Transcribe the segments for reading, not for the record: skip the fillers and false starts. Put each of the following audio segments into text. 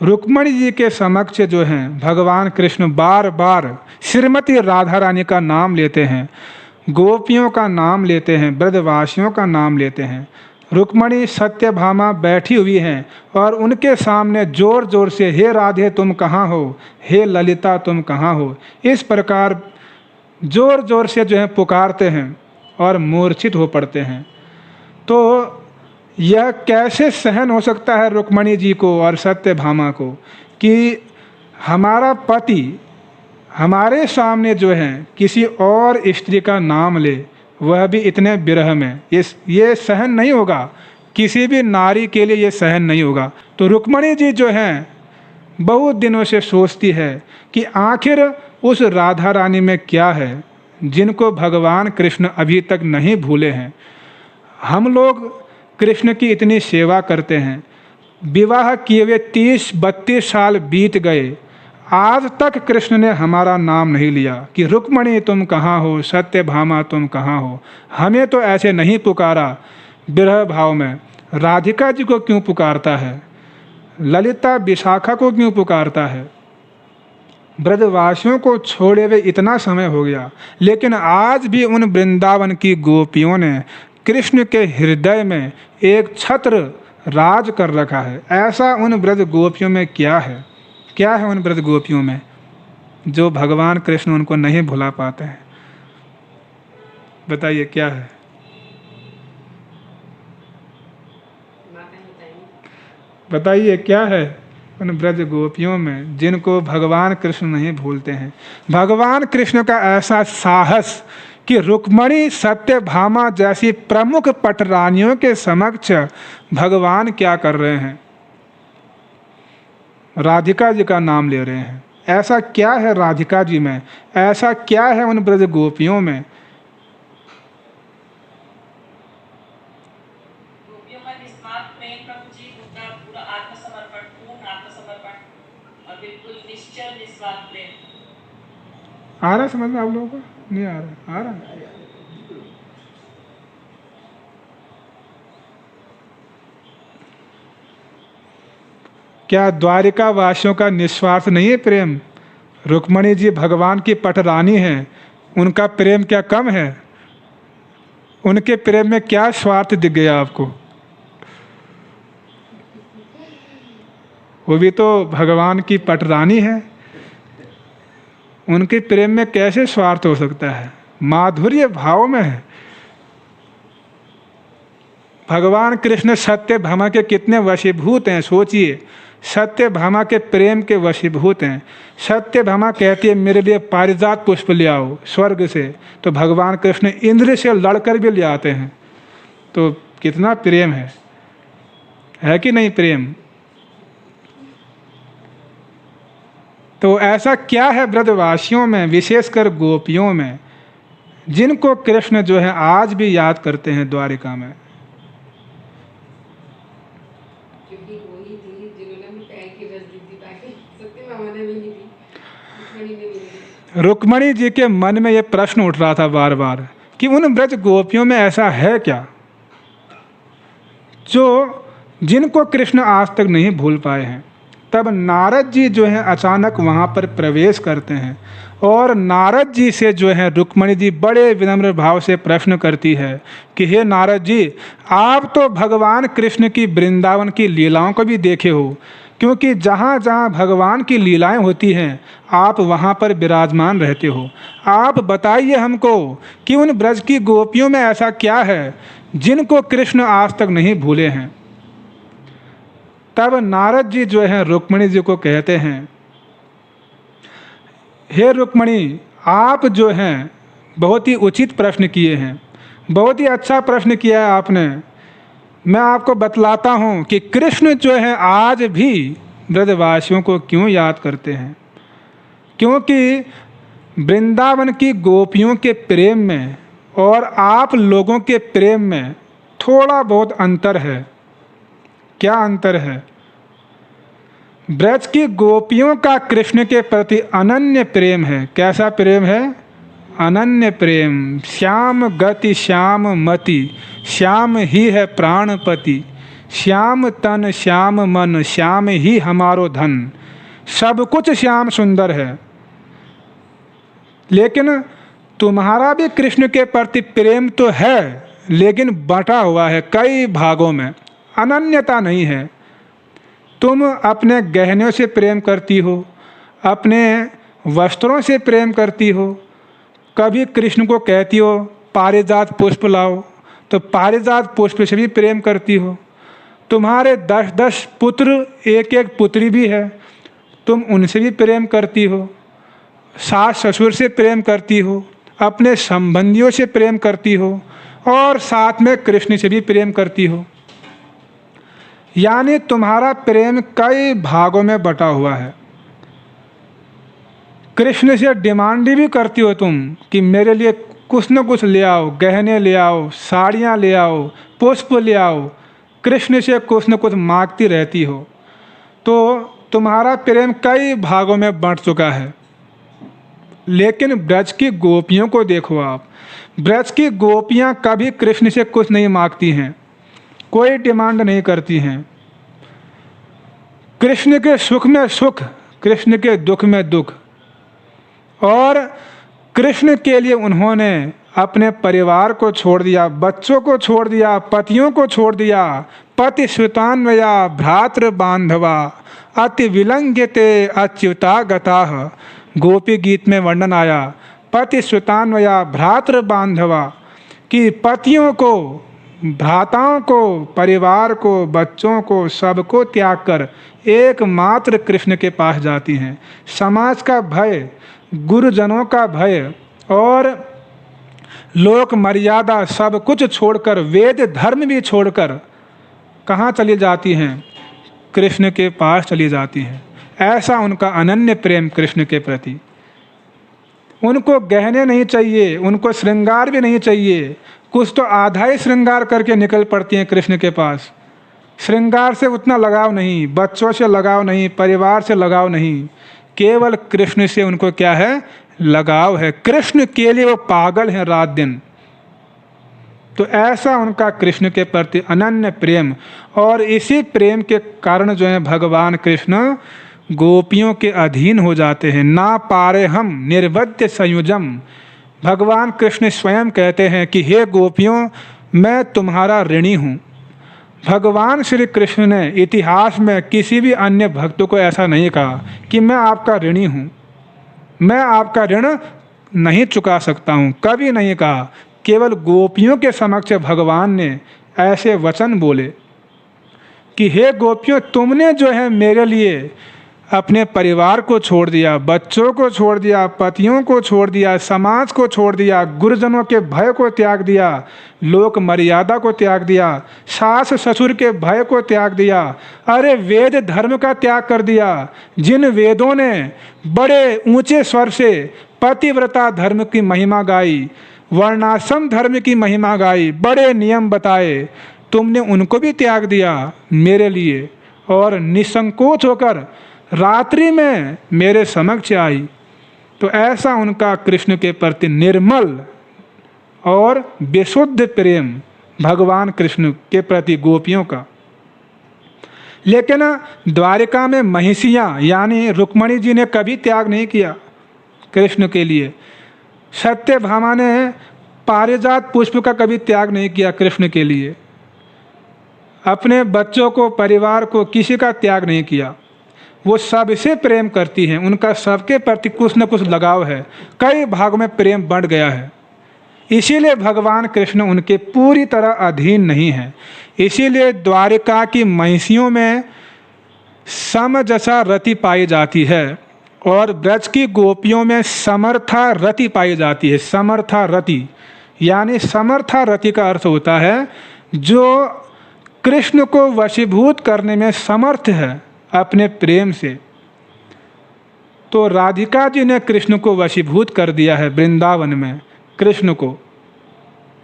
रुक्मणी जी के समक्ष जो हैं भगवान कृष्ण बार बार श्रीमती राधा रानी का नाम लेते हैं, गोपियों का नाम लेते हैं, ब्रजवासियों का नाम लेते हैं। रुक्मणी सत्यभामा बैठी हुई हैं और उनके सामने जोर जोर से हे राधे तुम कहाँ हो, हे ललिता तुम कहाँ हो, इस प्रकार जोर जोर से जो है पुकारते हैं और मूर्छित हो पड़ते हैं। तो यह कैसे सहन हो सकता है रुक्मणी जी को और सत्यभामा को कि हमारा पति हमारे सामने जो है किसी और स्त्री का नाम ले, वह भी इतने विरह में। ये सहन नहीं होगा, किसी भी नारी के लिए ये सहन नहीं होगा। तो रुक्मणी जी जो हैं बहुत दिनों से सोचती है कि आखिर उस राधा रानी में क्या है जिनको भगवान कृष्ण अभी तक नहीं भूले हैं। हम लोग कृष्ण की इतनी सेवा करते हैं, विवाह किए हुए 30-32 साल बीत गए, आज तक कृष्ण ने हमारा नाम नहीं लिया कि रुक्मणी तुम कहाँ हो, सत्यभामा तुम कहाँ हो। हमें तो ऐसे नहीं पुकारा विरह भाव में। राधिका जी को क्यों पुकारता है, ललिता विशाखा को क्यों पुकारता है। ब्रजवासियों को छोड़े हुए इतना समय हो गया, लेकिन आज भी उन वृंदावन की गोपियों ने कृष्ण के हृदय में एक छत्र राज कर रखा है। ऐसा उन ब्रज गोपियों में क्या है, क्या है उन ब्रज गोपियों में जो भगवान कृष्ण उनको नहीं भुला पाते हैं। बताइए क्या है। बताइए क्या है उन ब्रज गोपियों में जिनको भगवान कृष्ण नहीं भूलते हैं। भगवान कृष्ण का ऐसा साहस कि रुक्मणी सत्यभामा जैसी प्रमुख पटरानियों के समक्ष भगवान क्या कर रहे हैं, राधिका जी का नाम ले रहे हैं। ऐसा क्या है राधिका जी में, ऐसा क्या है उन ब्रज गोपियों में। गोपियों का निस्वार्थ प्रेम प्रभु जी, उनका पूरा आत्मसमर्पण, पूर्ण आत्मसमर्पण और बिल्कुल निश्चल निस्वार्थ प्रेम। आ रहा है समझ में आप लोगों को? नहीं आ रहा? आ रहा है। क्या द्वारिका वासियों का निस्वार्थ नहीं है प्रेम? रुक्मणी जी भगवान की पटरानी हैं, उनका प्रेम क्या कम है? उनके प्रेम में क्या स्वार्थ दिख गया आपको? वो भी तो भगवान की पटरानी है, उनके प्रेम में कैसे स्वार्थ हो सकता है? माधुर्य भाव में है। भगवान कृष्ण सत्यभामा के कितने वशीभूत हैं, सोचिए। सत्यभामा के प्रेम के वशीभूत हैं। सत्यभामा कहती है मेरे लिए पारिजात पुष्प ले आओ स्वर्ग से, तो भगवान कृष्ण इंद्र से लड़कर भी ले आते हैं। तो कितना प्रेम है कि नहीं प्रेम? तो ऐसा क्या है ब्रजवासियों में, विशेषकर गोपियों में, जिनको कृष्ण जो है आज भी याद करते हैं द्वारिका में। रुक्मणी जी के मन में ये प्रश्न उठ रहा था बार बार कि उन ब्रज गोपियों में ऐसा है क्या जो जिनको कृष्ण आज तक नहीं भूल पाए हैं। तब नारद जी जो हैं अचानक वहाँ पर प्रवेश करते हैं और नारद जी से जो है रुक्मणी जी बड़े विनम्र भाव से प्रश्न करती है कि हे नारद जी, आप तो भगवान कृष्ण की वृंदावन की लीलाओं को भी देखे हो, क्योंकि जहाँ जहाँ भगवान की लीलाएं होती हैं आप वहाँ पर विराजमान रहते हो। आप बताइए हमको कि उन ब्रज की गोपियों में ऐसा क्या है जिनको कृष्ण आज तक नहीं भूले हैं। तब नारद जी जो हैं रुक्मणी जी को कहते हैं, हे रुक्मणी, आप जो हैं बहुत ही उचित प्रश्न किए हैं, बहुत ही अच्छा प्रश्न किया है आपने। मैं आपको बतलाता हूँ कि कृष्ण जो है आज भी ब्रजवासियों को क्यों याद करते हैं। क्योंकि वृंदावन की गोपियों के प्रेम में और आप लोगों के प्रेम में थोड़ा बहुत अंतर है। क्या अंतर है? ब्रज की गोपियों का कृष्ण के प्रति अनन्य प्रेम है। कैसा प्रेम है? अनन्य प्रेम। श्याम गति श्याम मति, श्याम ही है प्राणपति, श्याम तन श्याम मन श्याम ही हमारो धन। सब कुछ श्याम सुंदर है, लेकिन तुम्हारा भी कृष्ण के प्रति प्रेम तो है, लेकिन बंटा हुआ है कई भागों में, अनन्यता नहीं है। तुम अपने गहनों से प्रेम करती हो, अपने वस्त्रों से प्रेम करती हो, कभी कृष्ण को कहती हो पारिजात पुष्प लाओ, तो पारिजात पुष्प से भी प्रेम करती हो। तुम्हारे 10-10 पुत्र, एक एक पुत्री भी है, तुम उनसे भी प्रेम करती हो। सास ससुर से प्रेम करती हो, अपने संबंधियों से प्रेम करती हो, और साथ में कृष्ण से भी प्रेम करती हो। यानी तुम्हारा प्रेम कई भागों में बटा हुआ है। कृष्ण से डिमांड भी करती हो तुम कि मेरे लिए कुछ न कुछ ले आओ, गहने ले आओ, साड़ियाँ ले आओ, पुष्प ले आओ, कृष्ण से कुछ न कुछ मांगती रहती हो। तो तुम्हारा प्रेम कई भागों में बंट चुका है। लेकिन ब्रज की गोपियों को देखो आप, ब्रज की गोपियाँ कभी कृष्ण से कुछ नहीं मांगती हैं, कोई डिमांड नहीं करती हैं। कृष्ण के सुख में सुख, कृष्ण के दुख में दुख, और कृष्ण के लिए उन्होंने अपने परिवार को छोड़ दिया, बच्चों को छोड़ दिया, पतियों को छोड़ दिया। पति सुतान्वया भ्रातृ बांधवा अति विलंघ्यते अच्युता गताः। गोपी गीत में वर्णन आया पति सुतान्वया भ्रातृ बांधवा, कि पतियों को, भ्राताओं को, परिवार को, बच्चों को, सबको त्याग कर एकमात्र कृष्ण के पास जाती हैं। समाज का भय, गुरुजनों का भय और लोक मर्यादा सब कुछ छोड़कर, वेद धर्म भी छोड़कर कहाँ चली जाती हैं? कृष्ण के पास चली जाती हैं। ऐसा उनका अनन्य प्रेम कृष्ण के प्रति। उनको गहने नहीं चाहिए, उनको श्रृंगार भी नहीं चाहिए, कुछ तो आधा ही श्रृंगार करके निकल पड़ती हैं कृष्ण के पास। श्रृंगार से उतना लगाव नहीं, बच्चों से लगाव नहीं, परिवार से लगाव नहीं, केवल कृष्ण से उनको क्या है? लगाव है। कृष्ण के लिए वो पागल हैं रात दिन। तो ऐसा उनका कृष्ण के प्रति अनन्य प्रेम, और इसी प्रेम के कारण जो है भगवान कृष्ण गोपियों के अधीन हो जाते हैं। ना पारे हम निर्वद्य संयुजम। भगवान कृष्ण स्वयं कहते हैं कि हे गोपियों, मैं तुम्हारा ऋणी हूँ। भगवान श्री कृष्ण ने इतिहास में किसी भी अन्य भक्त को ऐसा नहीं कहा कि मैं आपका ऋणी हूँ, मैं आपका ऋण नहीं चुका सकता हूँ, कभी नहीं कहा। केवल गोपियों के समक्ष भगवान ने ऐसे वचन बोले कि हे गोपियों, तुमने जो है मेरे लिए अपने परिवार को छोड़ दिया, बच्चों को छोड़ दिया, पतियों को छोड़ दिया, समाज को छोड़ दिया, गुरुजनों के भय को त्याग दिया, लोक मर्यादा को त्याग दिया, सास ससुर के भय को त्याग दिया, अरे वेद धर्म का त्याग कर दिया। जिन वेदों ने बड़े ऊंचे स्वर से पतिव्रता धर्म की महिमा गाई, वर्णाश्रम धर्म की महिमा गाई, बड़े नियम बताए, तुमने उनको भी त्याग दिया मेरे लिए, और निसंकोच होकर रात्रि में मेरे समक्ष आई। तो ऐसा उनका कृष्ण के प्रति निर्मल और विशुद्ध प्रेम भगवान कृष्ण के प्रति गोपियों का। लेकिन द्वारिका में महिषियाँ यानी रुक्मणी जी ने कभी त्याग नहीं किया कृष्ण के लिए। सत्यभामा ने पारिजात पुष्प का कभी त्याग नहीं किया कृष्ण के लिए। अपने बच्चों को, परिवार को, किसी का त्याग नहीं किया। वो सबसे प्रेम करती हैं, उनका सबके प्रति कुछ न कुछ लगाव है, कई भागों में प्रेम बढ़ गया है। इसीलिए भगवान कृष्ण उनके पूरी तरह अधीन नहीं है। इसीलिए द्वारिका की महिषियों में सम जसा रति पाई जाती है, और ब्रज की गोपियों में समर्था रति पाई जाती है। समर्था रति यानी समर्था रति का अर्थ होता है जो कृष्ण को वशीभूत करने में समर्थ है अपने प्रेम से। तो राधिका जी ने कृष्ण को वशीभूत कर दिया है वृंदावन में कृष्ण को।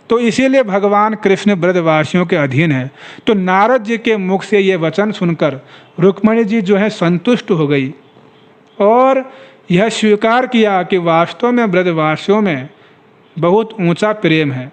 तो इसीलिए भगवान कृष्ण ब्रजवासियों के अधीन है। तो नारद जी के मुख से ये वचन सुनकर रुक्मणी जी जो है संतुष्ट हो गई, और यह स्वीकार किया कि वास्तव में ब्रजवासियों में बहुत ऊंचा प्रेम है।